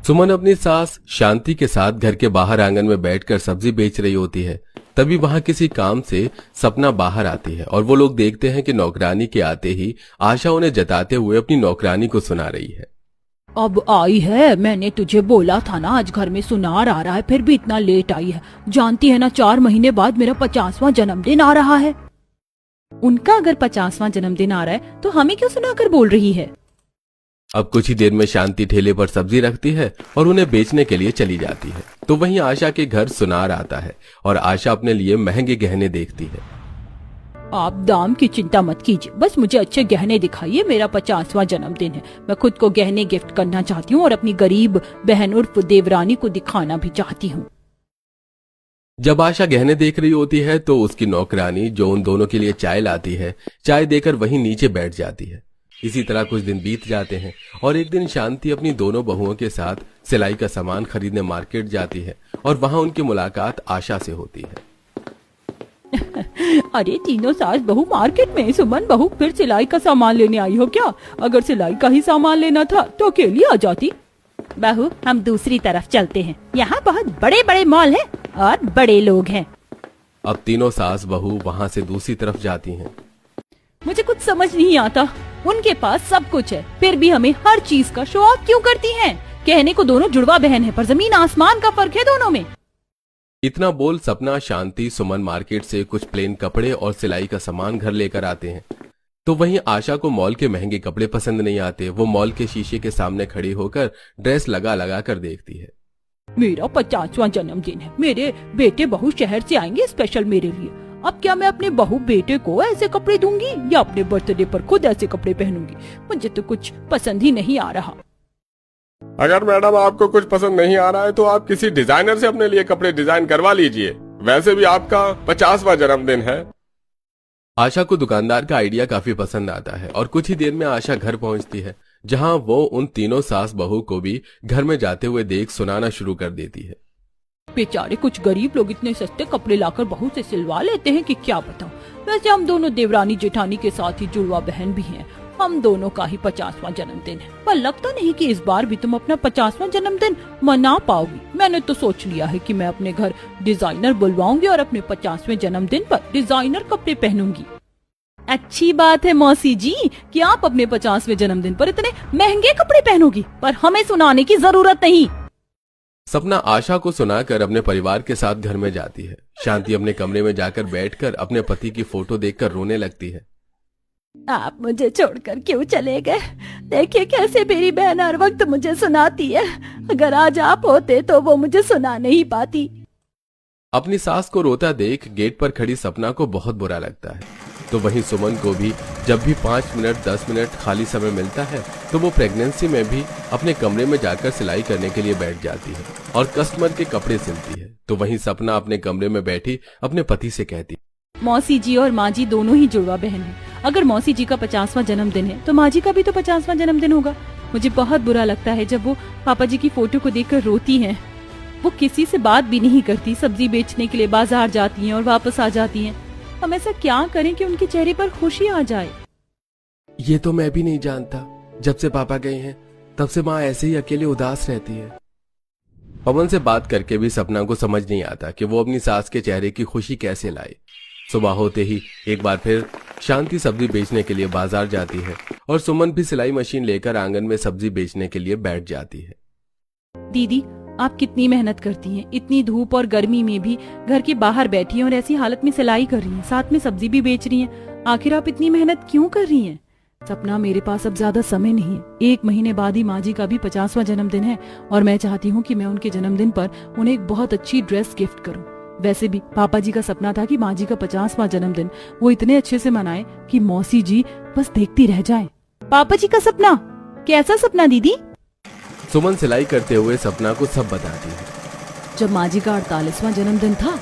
सुमन अपनी सास शांति के साथ घर के बाहर आंगन में बैठकर सब्जी बेच रही होती है। तभी वहां किसी काम से सपना बाहर आती है और वो लोग देखते हैं कि नौकरानी के आते ही आशा उन्हें जताते हुए अपनी नौकरानी को सुना रही है। अब आई है, मैंने तुझे बोला था ना आज घर में सुनार आ रहा है, फिर भी इतना लेट आई है। जानती है ना 4 महीने बाद मेरा 50वां जन्मदिन आ रहा है। उनका अगर 50वां जन्मदिन आ रहा है तो हमें क्यों सुनाकर बोल रही है। अब कुछ ही देर में शांति ठेले पर सब्जी रखती है और उन्हें बेचने के लिए चली जाती है। तो वहीं आशा के घर सुनार आता है और आशा अपने लिए महंगे गहने देखती है। आप दाम की चिंता मत कीजिए, बस मुझे अच्छे गहने दिखाइए। मेरा 50वां जन्मदिन है, मैं खुद को गहने गिफ्ट करना चाहती हूँ और अपनी गरीब बहन उर्फ देवरानी को दिखाना भी चाहती हूँ। जब आशा गहने देख रही होती है तो उसकी नौकरानी जो उन दोनों के लिए चाय लाती है, चाय देकर वहीं नीचे बैठ जाती है। इसी तरह कुछ दिन बीत जाते हैं और एक दिन शांति अपनी दोनों बहुओं के साथ सिलाई का सामान खरीदने मार्केट जाती है और वहां उनकी मुलाकात आशा से होती है। अरे तीनों सास बहू मार्केट में। सुमन बहू, फिर सिलाई का सामान लेने आई हो क्या? अगर सिलाई का ही सामान लेना था तो अकेली आ जाती। बहू, हम दूसरी तरफ चलते हैं, यहाँ बहुत बड़े बड़े मॉल हैं और बड़े लोग हैं। अब तीनों सास बहू वहां से दूसरी तरफ जाती हैं। मुझे कुछ समझ नहीं आता, उनके पास सब कुछ है फिर भी हमें हर चीज का शो ऑफ क्यों करती हैं? कहने को दोनों जुड़वा बहन है पर जमीन आसमान का फर्क है दोनों में। इतना बोल सपना, शांति, सुमन मार्केट से कुछ प्लेन कपड़े और सिलाई का सामान घर लेकर आते हैं। तो वहीं आशा को मॉल के महंगे कपड़े पसंद नहीं आते। वो मॉल के शीशे के सामने खड़ी होकर ड्रेस लगा लगा कर देखती है। मेरा 50वां जन्मदिन है, मेरे बेटे बहू शहर से आएंगे स्पेशल मेरे लिए। अब क्या मैं अपने बहू बेटे को ऐसे कपड़े दूंगी या अपने बर्थडे पर खुद ऐसे कपड़े पहनूंगी? मुझे तो कुछ पसंद ही नहीं आ रहा। अगर मैडम आपको कुछ पसंद नहीं आ रहा है तो आप किसी डिजाइनर से अपने लिए कपड़े डिजाइन करवा लीजिए। वैसे भी आपका 50वां जन्मदिन है। आशा को दुकानदार का आइडिया काफी पसंद आता है और कुछ ही देर में आशा घर पहुंचती है, जहां वो उन तीनों सास बहू को भी घर में जाते हुए देख सुनाना शुरू कर देती है। बेचारे कुछ गरीब लोग इतने सस्ते कपड़े लाकर बहू से सिलवा लेते हैं कि क्या बताऊं। वैसे हम दोनों देवरानी जेठानी के साथ ही जुड़वा बहन भी हैं। हम दोनों का ही 50वां जन्मदिन है, पर लगता नहीं कि इस बार भी तुम अपना 50वां जन्मदिन मना पाओगी। मैंने तो सोच लिया है कि मैं अपने घर डिजाइनर बुलवाऊंगी और अपने 50वें जन्मदिन पर डिजाइनर कपड़े पहनूंगी। अच्छी बात है मौसी जी कि आप अपने 50वें जन्मदिन पर इतने महंगे कपड़े पहनोगी, पर हमें सुनाने की जरूरत नहीं। सपना आशा को सुनाकर अपने परिवार के साथ घर में जाती है। शांति अपने कमरे में जाकर बैठकर अपने पति की फोटो देखकर रोने लगती है। आप मुझे छोड़कर क्यों चले गए? देखिए कैसे मेरी बहन हर वक्त मुझे सुनाती है। अगर आज आप होते तो वो मुझे सुना नहीं पाती। अपनी सास को रोता देख गेट पर खड़ी सपना को बहुत बुरा लगता है। तो वहीं सुमन को भी जब भी 5 मिनट 10 मिनट खाली समय मिलता है तो वो प्रेगनेंसी में भी अपने कमरे में जाकर सिलाई करने के लिए बैठ जाती है और कस्टमर के कपड़े सिलती है। तो वहीं सपना अपने कमरे में बैठी अपने पति से कहती है, मौसी जी और माँ जी दोनों ही जुड़वा बहन हैं। अगर मौसी जी का 50वां जन्मदिन है तो माँ जी का भी तो 50वां जन्मदिन होगा। मुझे बहुत बुरा लगता है जब वो पापा जी की फोटो को देखकर रोती हैं। वो किसी से बात भी नहीं करती, सब्जी बेचने के लिए बाजार जाती हैं और वापस आ जाती हैं। हम ऐसा क्या करें कि उनके चेहरे पर खुशी आ जाए? ये तो मैं भी नहीं जानता। जब से पापा गए हैं तब से माँ ऐसे ही अकेले उदास रहती है। पवन से बात करके भी सपना को समझ नहीं आता कि वो अपनी सास के चेहरे की खुशी कैसे लाए। सुबह होते ही एक बार फिर शांति सब्जी बेचने के लिए बाजार जाती है और सुमन भी सिलाई मशीन लेकर आंगन में सब्जी बेचने के लिए बैठ जाती है। दीदी, आप कितनी मेहनत करती हैं, इतनी धूप और गर्मी में भी घर के बाहर बैठी हैं और ऐसी हालत में सिलाई कर रही हैं, साथ में सब्जी भी बेच रही हैं। आखिर आप इतनी मेहनत क्यों कर रही हैं? सपना, मेरे पास अब ज्यादा समय नहीं है। 1 महीने बाद ही माँ जी का भी 50वां जन्मदिन है और मैं चाहती हूँ कि मैं उनके जन्मदिन पर उन्हें एक बहुत अच्छी ड्रेस गिफ्ट करूँ। वैसे भी पापा जी का सपना था कि माँ जी का 50वां जन्मदिन वो इतने अच्छे से मनाए कि मौसी जी बस देखती रह जाएं। पापा जी का सपना? कैसा सपना दीदी? सुमन सिलाई करते हुए सपना को सब बताती है। जब माँ जी का 48वां जन्मदिन था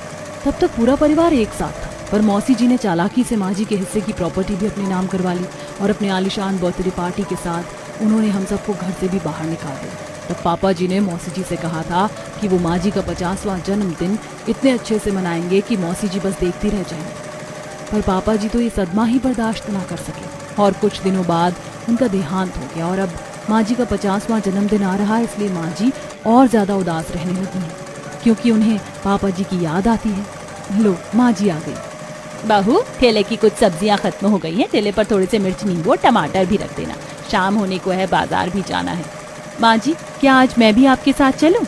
तब तक पूरा परिवार एक साथ था, पर मौसी जी ने चालाकी से माँ जी के हिस्से की प्रॉपर्टी भी अपने नाम करवा ली और अपने आलिशान बर्थडे पार्टी के साथ उन्होंने हम सबको घर से भी बाहर निकाल दिया। तब पापा जी ने मौसी जी से कहा था कि वो माँ जी का 50वां जन्मदिन इतने अच्छे से मनाएंगे कि मौसी जी बस देखती रह जाएंगे। पर पापा जी तो ये सदमा ही बर्दाश्त ना कर सके और कुछ दिनों बाद उनका देहांत हो गया और अब माँ जी का 50वां जन्मदिन आ रहा है, इसलिए माँ जी और ज्यादा उदास रहने लगी हैं, क्योंकि उन्हें पापा जी की याद आती है। लो, माँ जी आ गई। बहू, ठेले की कुछ सब्जियां खत्म हो गई हैं, ठेले पर थोड़े से मिर्च, नींबू और टमाटर भी रख देना, शाम होने को है, बाजार भी जाना है। माँ जी, क्या आज मैं भी आपके साथ चलूं?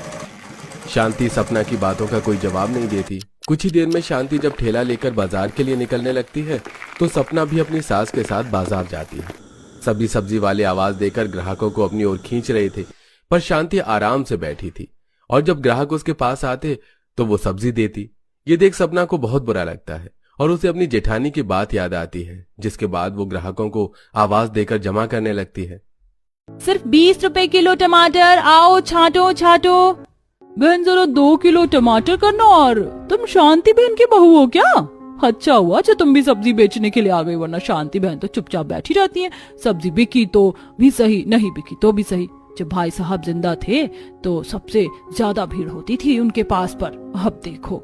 शांति सपना की बातों का कोई जवाब नहीं देती। कुछ ही देर में शांति जब ठेला लेकर बाजार के लिए निकलने लगती है तो सपना भी अपनी सास के साथ बाजार जाती है। सभी सब्जी वाले आवाज देकर ग्राहकों को अपनी ओर खींच रहे थे, पर शांति आराम से बैठी थी और जब ग्राहक उसके पास आते तो वो सब्जी देती। ये देख सपना को बहुत बुरा लगता है और उसे अपनी जेठानी की बात याद आती है, जिसके बाद वो ग्राहकों को आवाज देकर जमा करने लगती है। सिर्फ 20 रुपए किलो टमाटर, आओ छांटो छांटो। बहन जरा 2 किलो टमाटर करना। और तुम शांति बहन की बहू हो क्या? अच्छा हुआ जो तुम भी सब्जी बेचने के लिए आ गई, वरना शांति बहन तो चुपचाप बैठी रहती है। सब्जी बिकी तो भी सही, नहीं बिकी तो भी सही। जब भाई साहब जिंदा थे तो सबसे ज्यादा भीड़ होती थी उनके पास, पर अब देखो।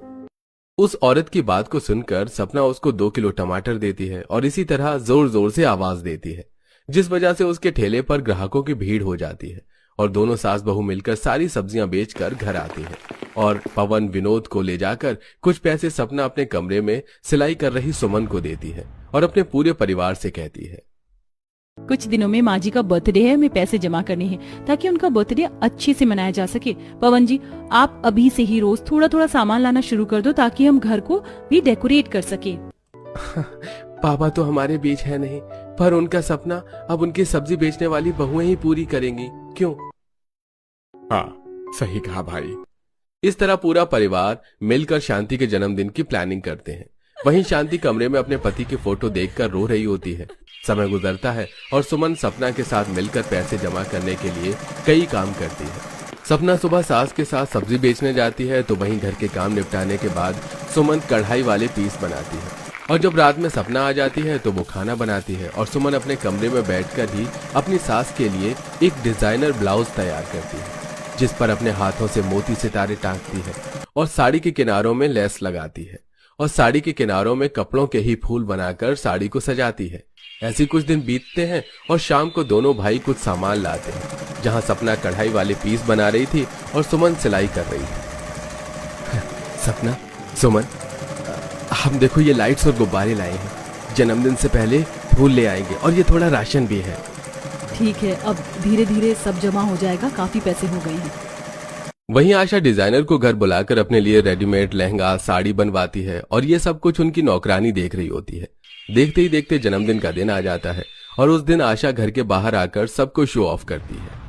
उस औरत की बात को सुनकर सपना उसको 2 किलो टमाटर देती है और इसी तरह जोर जोर से आवाज देती है, जिस वजह से उसके ठेले पर ग्राहकों की भीड़ हो जाती है और दोनों सास बहू मिलकर सारी सब्जियां बेचकर घर आती है और पवन विनोद को ले जाकर कुछ पैसे सपना अपने कमरे में सिलाई कर रही सुमन को देती है और अपने पूरे परिवार से कहती है, कुछ दिनों में माँ जी का बर्थडे है, हमें पैसे जमा करने हैं ताकि उनका बर्थडे अच्छे से मनाया जा सके। पवन जी, आप अभी से ही रोज थोड़ा थोड़ा सामान लाना शुरू कर दो ताकि हम घर को भी डेकोरेट कर सके। पापा तो हमारे बीच है नहीं, पर उनका सपना अब उनकी सब्जी बेचने वाली बहुएं ही पूरी करेंगी, क्यों? हाँ, सही कहा भाई। इस तरह पूरा परिवार मिलकर शांति के जन्मदिन की प्लानिंग करते हैं। वहीं शांति कमरे में अपने पति की फोटो देखकर रो रही होती है। समय गुजरता है और सुमन सपना के साथ मिलकर पैसे जमा करने के लिए कई काम करती है। सपना सुबह सास के साथ सब्जी बेचने जाती है तो वहीं घर के काम निपटाने के बाद सुमन कढ़ाई वाले पीस बनाती है और जब रात में सपना आ जाती है तो वो खाना बनाती है और सुमन अपने कमरे में बैठकर ही अपनी सास के लिए एक डिजाइनर ब्लाउज तैयार करती है, जिस पर अपने हाथों से मोती सितारे टांगती है और साड़ी के किनारों में लेस लगाती है और साड़ी के किनारों में कपड़ों के ही फूल बनाकर साड़ी को सजाती है। ऐसे कुछ दिन बीतते हैं और शाम को दोनों भाई कुछ सामान लाते हैं, जहां सपना कढ़ाई वाले पीस बना रही थी और सुमन सिलाई कर रही थी। सपना, सुमन, हम देखो ये लाइट्स और गुब्बारे लाए हैं, जन्मदिन से पहले फूल ले आएंगे और ये थोड़ा राशन भी है। ठीक है, अब धीरे धीरे सब जमा हो जाएगा, काफी पैसे हो गए हैं। वहीं आशा डिजाइनर को घर बुलाकर अपने लिए रेडीमेड लहंगा साड़ी बनवाती है और ये सब कुछ उनकी नौकरानी देख रही होती है। देखते ही देखते जन्मदिन का दिन आ जाता है और उस दिन आशा घर के बाहर आकर सबको शो ऑफ करती है।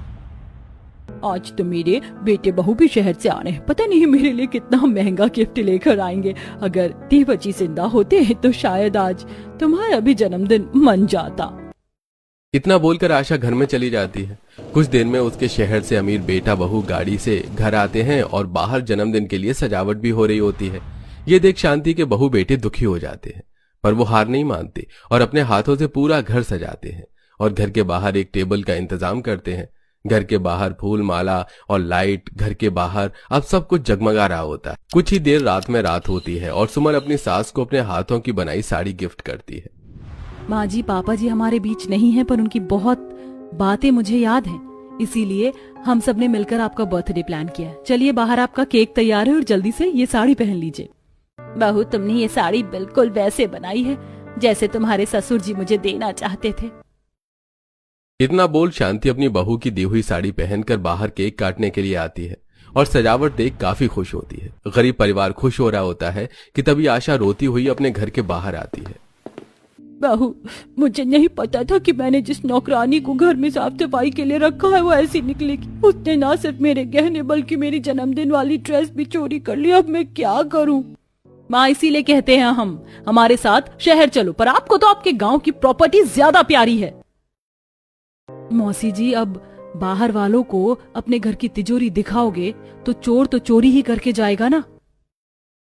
आज तो मेरे बेटे बहू भी शहर से आ रहे हैं, पता नहीं मेरे लिए कितना महंगा गिफ्ट लेकर आएंगे। अगर देवची जिंदा होते तो शायद आज तुम्हारा भी जन्मदिन मन जाता। इतना बोलकर आशा घर में चली जाती है। कुछ देर में उसके शहर से अमीर बेटा बहू गाड़ी से घर आते हैं और बाहर जन्मदिन के लिए सजावट भी हो रही होती है। ये देख शांति के बहू बेटे दुखी हो जाते हैं, पर वो हार नहीं मानते और अपने हाथों से पूरा घर सजाते हैं और घर के बाहर एक टेबल का इंतजाम करते हैं। घर के बाहर फूल माला और लाइट, घर के बाहर अब सब कुछ जगमगा रहा होता है। कुछ ही देर रात में रात होती है और सुमन अपनी सास को अपने हाथों की बनाई साड़ी गिफ्ट करती है। माँ जी, पापा जी हमारे बीच नहीं है, पर उनकी बहुत बातें मुझे याद हैं, इसीलिए हम सब ने मिलकर आपका बर्थडे प्लान किया है। चलिए, बाहर आपका केक तैयार है और जल्दी से ये साड़ी पहन लीजिए। बहू, तुमने ये साड़ी बिल्कुल वैसे बनाई है जैसे तुम्हारे ससुर जी मुझे देना चाहते थे। इतना बोल शांति अपनी बहू की दी हुई साड़ी पहनकर बाहर केक काटने के लिए आती है और सजावट देख काफी खुश होती है। गरीब परिवार खुश हो रहा होता है कि तभी आशा रोती हुई अपने घर के बाहर आती है। बहू, मुझे नहीं पता था कि मैंने जिस नौकरानी को घर में साफ सफाई के लिए रखा है वो ऐसी निकलेगी। उसने ना सिर्फ मेरे गहने बल्कि मेरी जन्मदिन वाली ड्रेस भी चोरी कर ली। अब मैं क्या करूं? माँ, इसीलिए कहते हैं हम हमारे साथ शहर चलो, पर आपको तो आपके गांव की प्रॉपर्टी ज्यादा प्यारी है। मौसी जी, अब बाहर वालों को अपने घर की तिजोरी दिखाओगे तो चोर तो चोरी ही करके जाएगा ना।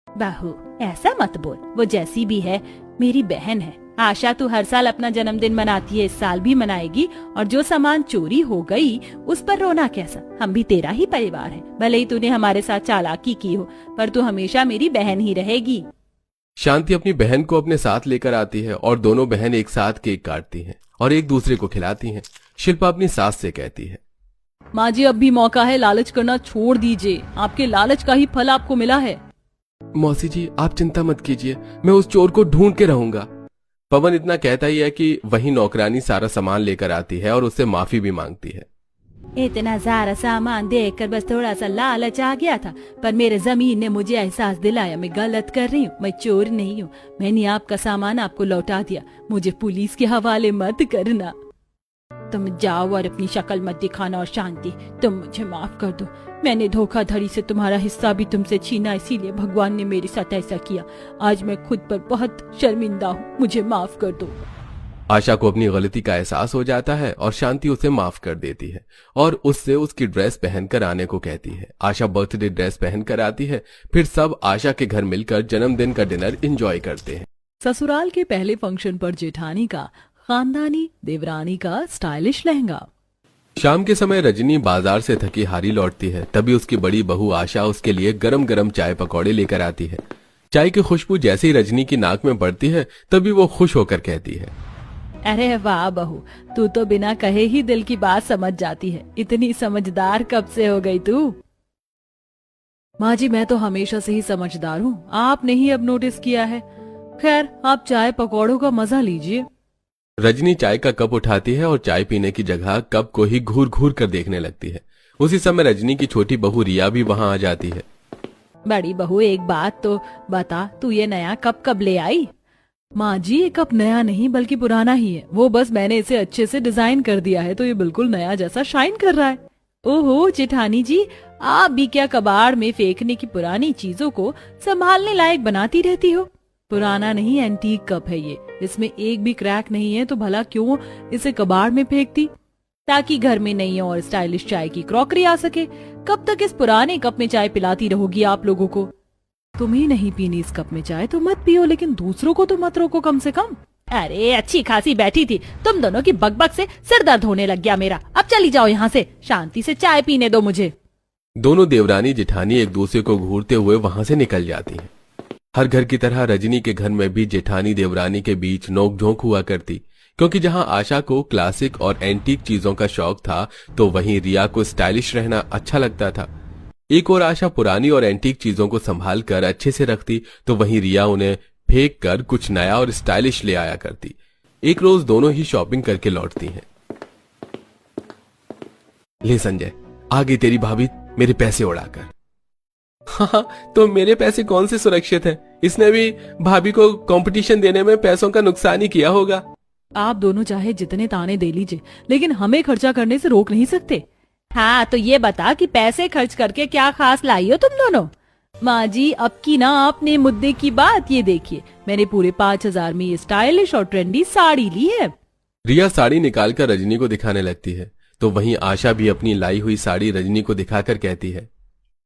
बहू, ऐसा मत बोल, वो जैसी भी है मेरी बहन है। आशा, तू हर साल अपना जन्मदिन मनाती है, इस साल भी मनाएगी, और जो सामान चोरी हो गई उस पर रोना कैसा? हम भी तेरा ही परिवार है, भले ही तूने हमारे साथ चालाकी की हो, पर तू हमेशा मेरी बहन ही रहेगी। शांति अपनी बहन को अपने साथ लेकर आती है और दोनों बहन एक साथ केक काटती हैं और एक दूसरे को खिलाती हैं। शिल्पा अपनी सास से कहती है। माँ जी अब भी मौका है, लालच करना छोड़ दीजिए। आपके लालच का ही फल आपको मिला है। मौसी जी आप चिंता मत कीजिए, मैं उस चोर को ढूंढ के रहूंगा। पवन इतना कहता ही है कि वही नौकरानी सारा सामान लेकर आती है और उससे माफी भी मांगती है। इतना सारा सामान देखकर बस थोड़ा सा लालच आ गया था, पर मेरे जमीन ने मुझे एहसास दिलाया मैं गलत कर रही हूँ, मैं चोर नहीं हूँ। मैंने आपका सामान आपको लौटा दिया, मुझे पुलिस के हवाले मत करना। तुम जाओ और अपनी शक्ल मत दिखाना और शांति, तुम मुझे माफ कर दो। मैंने धोखाधड़ी से तुम्हारा हिस्सा भी तुमसे छीना, इसीलिए भगवान ने मेरे साथ ऐसा किया। आज मैं खुद पर बहुत शर्मिंदा हूँ, मुझे माफ कर दो। आशा को अपनी गलती का एहसास हो जाता है और शांति उसे माफ कर देती है और उससे उसकी ड्रेस पहनकर आने को कहती है। आशा बर्थडे ड्रेस पहनकर आती है। फिर सब आशा के घर मिलकर जन्मदिन का डिनर एंजॉय करते हैं। ससुराल के पहले फंक्शन पर जेठानी का खानदानी, देवरानी का स्टाइलिश लहंगा। शाम के समय रजनी बाजार से थकी हारी लौटती है। तभी उसकी बड़ी बहू आशा उसके लिए गरम गरम चाय पकौड़े लेकर आती है। चाय की खुशबू जैसे ही रजनी की नाक में पड़ती है तभी वो खुश होकर कहती है, अरे वाह बहू, तू तो बिना कहे ही दिल की बात समझ जाती है। इतनी समझदार कब से हो गई तू? माँ जी मैं तो हमेशा से ही समझदार हूँ, आपने ही अब नोटिस किया है। खैर आप चाय पकौड़ों का मजा लीजिए। रजनी चाय का कप उठाती है और चाय पीने की जगह कप को ही घूर घूर कर देखने लगती है। उसी समय रजनी की छोटी बहू रिया भी वहां आ जाती है। बड़ी बहू एक बात तो बता, तू ये नया कप कब ले आई? माँ जी ये कप नया नहीं बल्कि पुराना ही है, वो बस मैंने इसे अच्छे से डिजाइन कर दिया है तो ये बिल्कुल नया जैसा शाइन कर रहा है। ओहो जेठानी जी, आप भी क्या कबाड़ में फेंकने की पुरानी चीजों को संभालने लायक बनाती रहती हो? पुराना नहीं एंटीक कप है ये, इसमें एक भी क्रैक नहीं है, तो भला क्यों इसे कबाड़ में फेंकती? ताकि घर में नई और स्टाइलिश चाय की क्रॉकरी आ सके। कब तक इस पुराने कप में चाय पिलाती रहोगी आप लोगों को? तुम्हें नहीं पीनी इस कप में चाय तो मत पियो, लेकिन दूसरों को तो मत रोको कम से कम। अरे अच्छी खासी बैठी थी, तुम दोनों की बकबक से सिर दर्द होने लग गया मेरा। अब चली जाओ यहाँ से, शांति से चाय पीने दो मुझे। दोनों देवरानी जेठानी एक दूसरे को घूरते हुए वहां से निकल जाती हैं। हर घर की तरह रजनी के घर में भी जेठानी देवरानी के बीच नोकझोंक हुआ करती, क्योंकि जहां आशा को क्लासिक और एंटीक चीजों का शौक था तो वहीं रिया को स्टाइलिश रहना अच्छा लगता था। एक और आशा पुरानी और एंटीक चीजों को संभाल कर अच्छे से रखती तो वहीं रिया उन्हें फेंक कर कुछ नया और स्टाइलिश ले आया करती। एक रोज दोनों ही शॉपिंग करके लौटती हैं। ले संजय, आ गई तेरी भाभी मेरे पैसे उड़ाकर। हाँ तो मेरे पैसे कौन से सुरक्षित हैं? इसने भी भाभी को कंपटीशन देने में पैसों का नुकसान ही किया होगा। आप दोनों चाहे जितने ताने दे लीजिए, लेकिन हमें खर्चा करने से रोक नहीं सकते। हाँ तो ये बता कि पैसे खर्च करके क्या खास लाई हो तुम दोनों? माँ जी अब की ना आपने मुद्दे की बात, ये देखिए मैंने पूरे 5,000 में ये स्टाइलिश और ट्रेंडी साड़ी ली है। रिया साड़ी निकालकर रजनी को दिखाने लगती है तो वहीं आशा भी अपनी लाई हुई साड़ी रजनी को दिखाकर कहती है,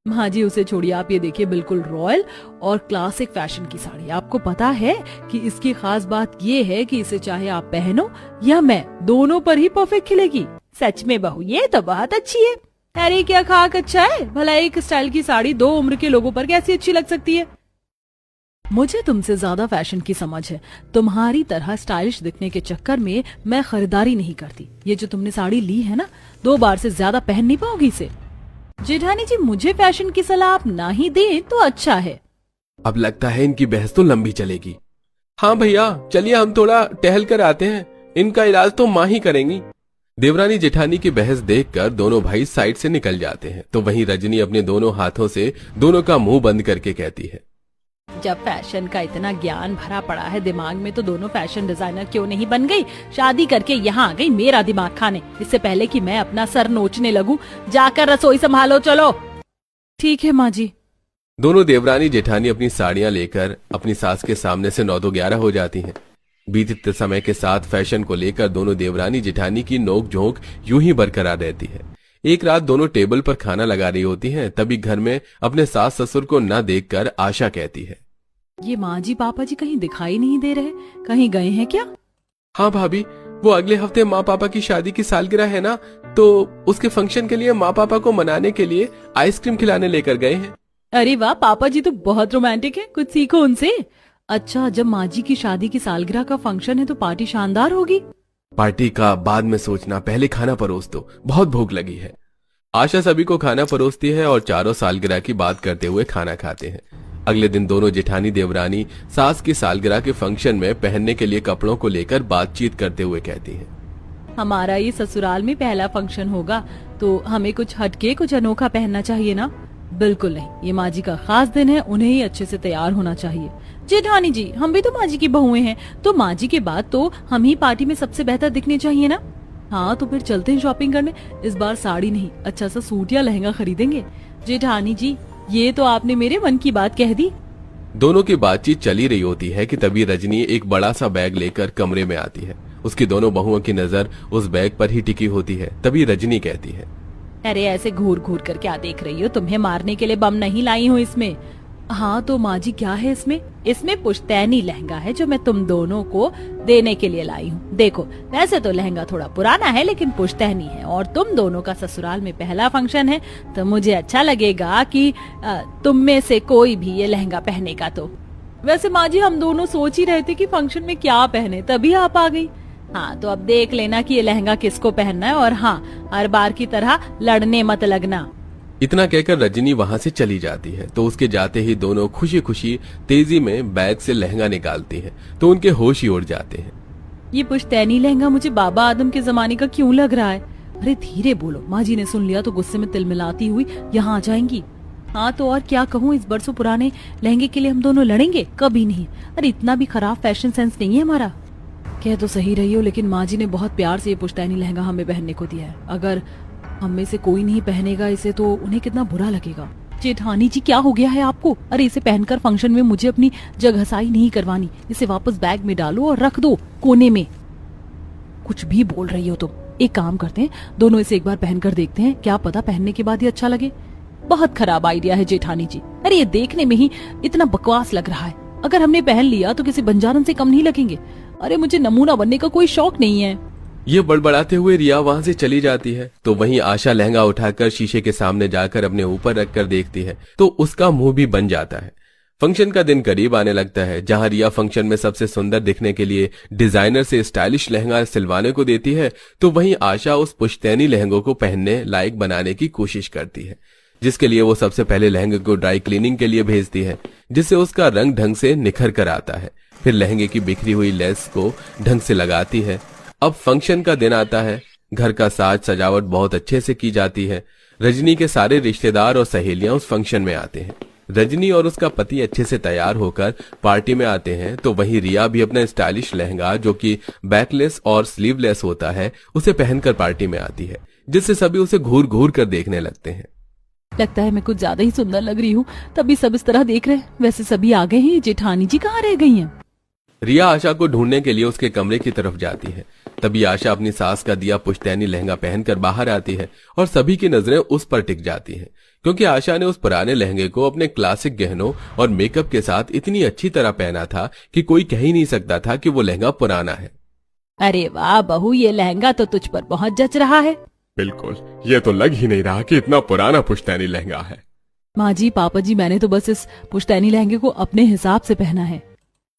माँ जी उसे छोड़िए, आप ये देखिए बिल्कुल रॉयल और क्लासिक फैशन की साड़ी। आपको पता है कि इसकी खास बात ये है कि इसे चाहे आप पहनो या मैं, दोनों पर ही परफेक्ट खिलेगी। सच में बहू ये तो बहुत अच्छी है। अरे क्या खाक अच्छा है, भला एक स्टाइल की साड़ी 2 उम्र के लोगों पर कैसी अच्छी लग सकती है? मुझे तुमसे ज्यादा फैशन की समझ है। तुम्हारी तरह स्टाइलिश दिखने के चक्कर में मैं खरीदारी नहीं करती। ये जो तुमने साड़ी ली है ना, 2 बार से ज्यादा पहन नहीं पाओगी इसे। जेठानी जी मुझे फैशन की सलाह आप ना ही दें तो अच्छा है। अब लगता है इनकी बहस तो लंबी चलेगी। हाँ भैया चलिए हम थोड़ा टहल कर आते हैं, इनका इलाज तो माँ ही करेंगी। देवरानी जेठानी की बहस देखकर दोनों भाई साइड से निकल जाते हैं तो वहीं रजनी अपने दोनों हाथों से दोनों का मुंह बंद करके कहती है, जब फैशन का इतना ज्ञान भरा पड़ा है दिमाग में तो दोनों फैशन डिजाइनर क्यों नहीं बन गई? शादी करके यहाँ आ गई मेरा दिमाग खाने, इससे पहले कि मैं अपना सर नोचने लगूं। जाकर रसोई संभालो चलो। ठीक है माँ जी। दोनों देवरानी जेठानी अपनी साड़ियां लेकर अपनी सास के सामने से 9-11 हो जाती हैं। बीतते समय के साथ फैशन को लेकर दोनों देवरानी जेठानी की नोक-झोंक यूं ही बरकरार रहती है। एक रात दोनों टेबल पर खाना लगा रही होती हैं, तभी घर में अपने सास ससुर को न देखकर आशा कहती है, ये माँ जी पापा जी कहीं दिखाई नहीं दे रहे, कहीं गए हैं क्या? हाँ भाभी, वो अगले हफ्ते माँ पापा की शादी की सालगिरह है ना, तो उसके फंक्शन के लिए माँ पापा को मनाने के लिए आइसक्रीम खिलाने लेकर गए हैं। अरे वाह, पापा जी तो बहुत रोमांटिक है, कुछ सीखो उनसे। अच्छा, जब माँ जी की शादी की सालगिरह का फंक्शन है तो पार्टी शानदार होगी। पार्टी का बाद में सोचना, पहले खाना परोस दो, बहुत भूख लगी है। आशा सभी को खाना परोसती है और चारों सालगिरह की बात करते हुए खाना खाते हैं। अगले दिन दोनों जेठानी देवरानी सास की सालगिरह के फंक्शन में पहनने के लिए कपड़ों को लेकर बातचीत करते हुए कहती हैं। हमारा ये ससुराल में पहला फंक्शन होगा तो हमें कुछ हटके, कुछ अनोखा पहनना चाहिए ना? बिल्कुल नहीं, ये माँ जी का खास दिन है, उन्हें ही अच्छे से तैयार होना चाहिए। जेठानी जी, हम भी तो माँ जी की बहुएं हैं, तो माँ जी के बाद तो हम ही पार्टी में सबसे बेहतर दिखने चाहिए ना? हाँ, तो फिर चलते हैं शॉपिंग करने। इस बार साड़ी नहीं, अच्छा सा सूट या लहंगा खरीदेंगे। जेठानी जी, ये तो आपने मेरे मन की बात कह दी। दोनों की बातचीत चली रही होती है कि तभी रजनी एक बड़ा सा बैग लेकर कमरे में आती है। उसकी दोनों बहुओं की नजर उस बैग पर ही टिकी होती है। तभी रजनी कहती है, अरे ऐसे घूर घूर कर क्या देख रही हो? तुम्हें मारने के लिए बम नहीं लाई हूँ इसमें। हाँ तो माँ जी, क्या है इसमें? इसमें पुश्तैनी लहंगा है जो मैं तुम दोनों को देने के लिए लाई हूँ। देखो, वैसे तो लहंगा थोड़ा पुराना है लेकिन पुश्तैनी है, और तुम दोनों का ससुराल में पहला फंक्शन है तो मुझे अच्छा लगेगा कि तुम में से कोई भी ये लहंगा पहनेगा। तो वैसे माँ जी, हम दोनों सोच ही रहे थे कि फंक्शन में क्या पहने, तभी आप आ गई। हाँ तो अब देख लेना कि ये लहंगा किसको पहनना है, और हाँ, हर बार की तरह लड़ने मत लगना। इतना कहकर रजनी वहां से चली जाती है। तो उसके जाते ही दोनों खुशी खुशी तेजी में बैग से लहंगा निकालती हैं, तो उनके होश ही उड़ जाते हैं। ये पुश्तैनी लहंगा मुझे बाबा आदम के जमाने का क्यों लग रहा है? अरे धीरे बोलो, माँ जी ने सुन लिया तो गुस्से में तिलमिलाती हुई यहाँ आ जाएंगी। हाँ तो और क्या कहूँ, इस बरसों पुराने लहंगे के लिए हम दोनों लड़ेंगे? कभी नहीं। अरे इतना भी खराब फैशन सेंस नहीं है हमारा। कह तो सही रही हो, लेकिन माँ जी ने बहुत प्यार से ये पुश्तैनी लहंगा हमें पहनने को दिया है। अगर हम में से कोई नहीं पहनेगा इसे तो उन्हें कितना बुरा लगेगा। जेठानी जी, क्या हो गया है आपको? अरे इसे पहनकर फंक्शन में मुझे अपनी जगहसाई नहीं करवानी। इसे वापस बैग में डालो और रख दो कोने में। कुछ भी बोल रही हो तुम। एक काम करते हैं, दोनों इसे एक बार पहनकर देखते हैं, क्या पता पहनने के बाद ही अच्छा लगे। बहुत खराब आइडिया है जेठानी जी। अरे ये देखने में ही इतना बकवास लग रहा है, अगर हमने पहन लिया तो किसी बंजारन से कम नहीं लगेंगे। अरे मुझे नमूना बनने का कोई शौक नहीं है। ये बड़बड़ाते हुए रिया वहां से चली जाती है। तो वहीं आशा लहंगा उठाकर शीशे के सामने जाकर अपने ऊपर रखकर देखती है तो उसका मुंह भी बन जाता है। फंक्शन का दिन करीब आने लगता है। जहां रिया फंक्शन में सबसे सुंदर दिखने के लिए डिजाइनर से स्टाइलिश लहंगा सिलवाने को देती है, तो वहीं आशा उस पुश्तैनी लहंगों को पहनने लायक बनाने की कोशिश करती है, जिसके लिए वो सबसे पहले लहंगे को ड्राई क्लीनिंग के लिए भेजती है, जिससे उसका रंग ढंग से निखर कर आता है। फिर लहंगे की बिखरी हुई लेस को ढंग से लगाती है। अब फंक्शन का दिन आता है। घर का साज सजावट बहुत अच्छे से की जाती है। रजनी के सारे रिश्तेदार और सहेलियां उस फंक्शन में आते हैं। रजनी और उसका पति अच्छे से तैयार होकर पार्टी में आते हैं, तो वहीं रिया भी अपना स्टाइलिश लहंगा जो कि बैकलेस और स्लीवलेस होता है उसे पहनकर पार्टी में आती है, जिससे सभी उसे घूर घूर कर देखने लगते हैं। लगता है मैं कुछ ज्यादा ही सुंदर लग रही हूँ, तभी सब इस तरह देख रहे हैं। वैसे सभी आ गए हैं, जेठानी जी कहाँ रह गई हैं? रिया आशा को ढूंढने के लिए उसके कमरे की तरफ जाती है। तभी आशा अपनी सास का दिया पुश्तैनी लहंगा पहनकर बाहर आती है और सभी की नजरें उस पर टिक जाती हैं, क्योंकि आशा ने उस पुराने लहंगे को अपने क्लासिक गहनों और मेकअप के साथ इतनी अच्छी तरह पहना था कि कोई कह ही नहीं सकता था कि वो लहंगा पुराना है। अरे वाह बहू, ये लहंगा तो तुझ पर बहुत जच रहा है। बिल्कुल, ये तो लग ही नहीं रहा कि इतना पुराना पुश्तैनी लहंगा है। माँ जी, पापा जी, मैंने तो बस इस पुश्तैनी लहंगे को अपने हिसाब से पहना है।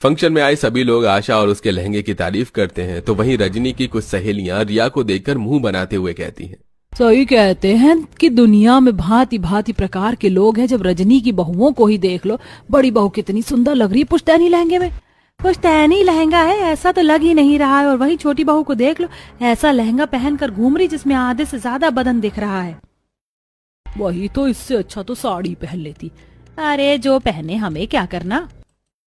फंक्शन में आए सभी लोग आशा और उसके लहंगे की तारीफ करते हैं, तो वहीं रजनी की कुछ सहेलियां रिया को देखकर मुंह बनाते हुए कहती हैं, सही कहते हैं कि दुनिया में भांति भांति प्रकार के लोग हैं। जब रजनी की बहुओं को ही देख लो, बड़ी बहू कितनी सुंदर लग रही है पुश्तैनी लहंगे में। पुश्तैनी लहंगा है ऐसा तो लग ही नहीं रहा है, और वही छोटी बहू को देख लो, ऐसा लहंगा पहनकर घूम रही जिसमें आधे से ज्यादा बदन दिख रहा है। वही तो, इससे अच्छा तो साड़ी पहन लेती। अरे जो पहने हमें क्या करना।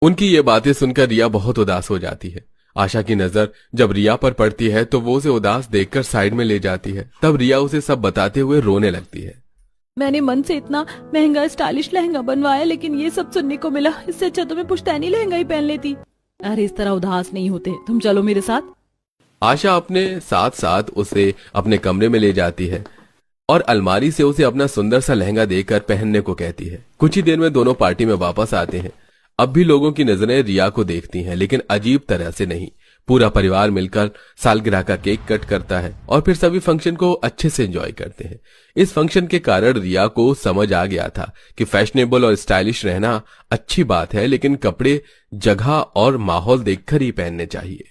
उनकी ये बातें सुनकर रिया बहुत उदास हो जाती है। आशा की नजर जब रिया पर पड़ती है तो वो उसे उदास देखकर साइड में ले जाती है। तब रिया उसे सब बताते हुए रोने लगती है। मैंने मन से इतना महंगा स्टाइलिश लहंगा बनवाया, लेकिन ये सब सुनने को मिला। इससे अच्छा तो मैं पुश्तैनी लहंगा ही पहन लेती। अरे इस तरह उदास नहीं होते, तुम चलो मेरे साथ। आशा अपने साथ साथ उसे अपने कमरे में ले जाती है और अलमारी से उसे अपना सुंदर सा लहंगा देकर पहनने को कहती है। कुछ ही देर में दोनों पार्टी में वापस आते हैं। अब भी लोगों की नजरें रिया को देखती हैं, लेकिन अजीब तरह से नहीं। पूरा परिवार मिलकर सालगिरह का केक कट करता है और फिर सभी फंक्शन को अच्छे से एंजॉय करते हैं। इस फंक्शन के कारण रिया को समझ आ गया था कि फैशनेबल और स्टाइलिश रहना अच्छी बात है, लेकिन कपड़े जगह और माहौल देखकर ही पहनने चाहिए।